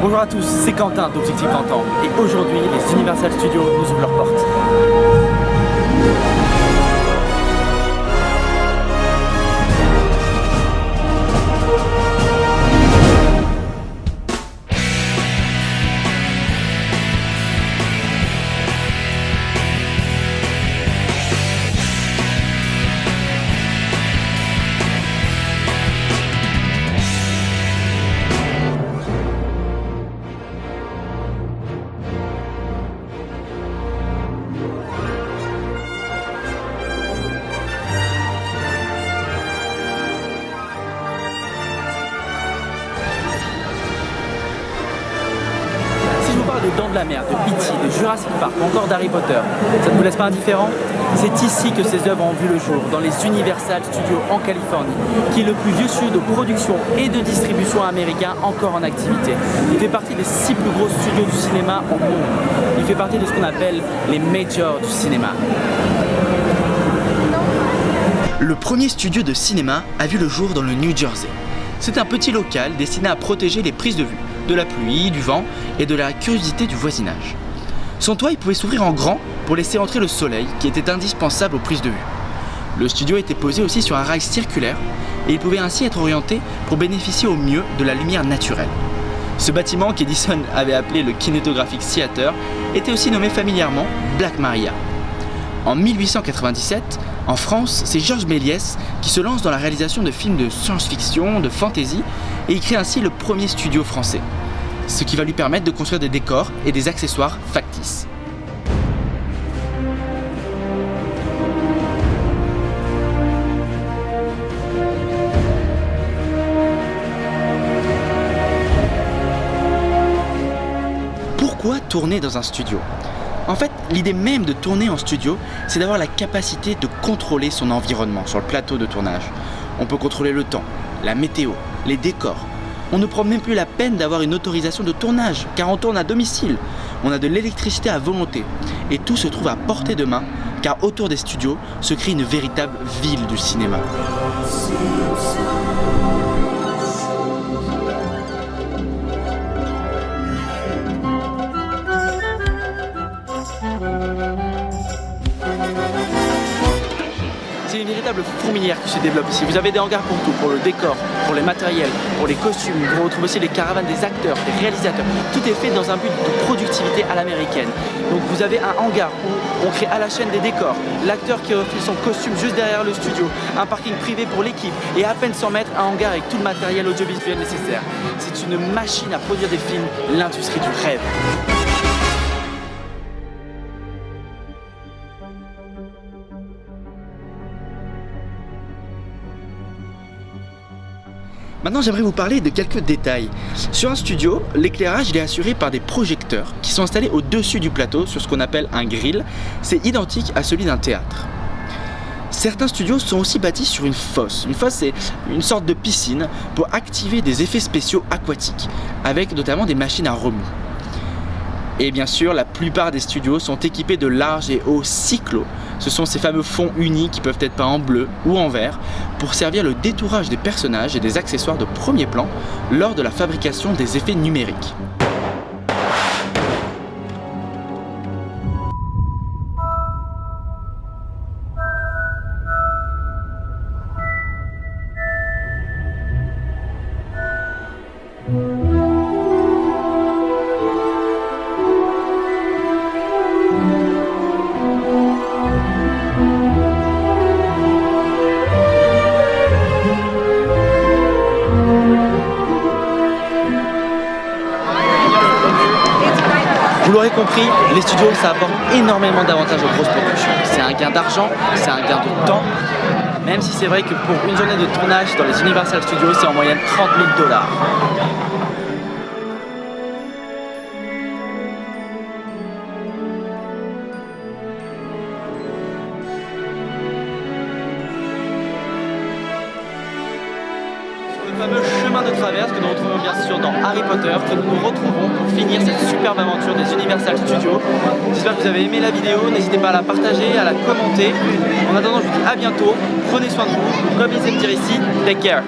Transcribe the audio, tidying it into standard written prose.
Bonjour à tous, c'est Quentin d'Objectif Quentin et aujourd'hui les Universal Studios nous ouvrent leurs portes. Des Dents de la Mer, de E.T., de Jurassic Park ou encore d'Harry Potter. Ça ne vous laisse pas indifférent? C'est ici que ces œuvres ont vu le jour, dans les Universal Studios en Californie, qui est le plus vieux studio de production et de distribution américain encore en activité. Il fait partie des 6 plus gros studios du cinéma au monde. Il fait partie de ce qu'on appelle les majors du cinéma. Le premier studio de cinéma a vu le jour dans le New Jersey. C'est un petit local destiné à protéger les prises de vue, de la pluie, du vent et de la curiosité du voisinage. Son toit pouvait s'ouvrir en grand pour laisser entrer le soleil qui était indispensable aux prises de vue. Le studio était posé aussi sur un rail circulaire et il pouvait ainsi être orienté pour bénéficier au mieux de la lumière naturelle. Ce bâtiment qu'Edison avait appelé le Kinematographic Theater était aussi nommé familièrement Black Maria. En 1897, en France, c'est Georges Méliès qui se lance dans la réalisation de films de science-fiction, de fantasy, et il crée ainsi le premier studio français, ce qui va lui permettre de construire des décors et des accessoires factices. Pourquoi tourner dans un studio ? En fait, l'idée même de tourner en studio, c'est d'avoir la capacité de contrôler son environnement sur le plateau de tournage. On peut contrôler le temps, la météo, les décors. On ne prend même plus la peine d'avoir une autorisation de tournage, car on tourne à domicile. On a de l'électricité à volonté. Et tout se trouve à portée de main, car autour des studios se crée une véritable ville du cinéma. C'est une véritable fourmilière qui se développe ici. Vous avez des hangars pour tout, pour le décor, pour les matériels, pour les costumes. Vous retrouvez aussi les caravanes des acteurs, des réalisateurs. Tout est fait dans un but de productivité à l'américaine. Donc vous avez un hangar où on crée à la chaîne des décors, l'acteur qui refait son costume juste derrière le studio, un parking privé pour l'équipe et à peine 100 mètres, un hangar avec tout le matériel audiovisuel nécessaire. C'est une machine à produire des films, l'industrie du rêve. Maintenant, j'aimerais vous parler de quelques détails. Sur un studio, l'éclairage est assuré par des projecteurs qui sont installés au-dessus du plateau sur ce qu'on appelle un grill. C'est identique à celui d'un théâtre. Certains studios sont aussi bâtis sur une fosse. Une fosse, c'est une sorte de piscine pour activer des effets spéciaux aquatiques, avec notamment des machines à remous. Et bien sûr, la plupart des studios sont équipés de larges et hauts cyclos. Ce sont ces fameux fonds unis qui peuvent être peints en bleu ou en vert pour servir le détourage des personnages et des accessoires de premier plan lors de la fabrication des effets numériques. Vous l'aurez compris, les studios, ça apporte énormément d'avantages aux grosses productions. C'est un gain d'argent, c'est un gain de temps, même si c'est vrai que pour une journée de tournage dans les Universal Studios, c'est en moyenne 30 000 $. Le fameux chemin de traverse que nous retrouvons bien sûr dans Harry Potter, que nous nous retrouvons pour finir cette superbe aventure des Universal Studios. J'espère que vous avez aimé la vidéo, n'hésitez pas à la partager, à la commenter. En attendant, je vous dis à bientôt, prenez soin de vous, comme ils aiment dire ici, take care.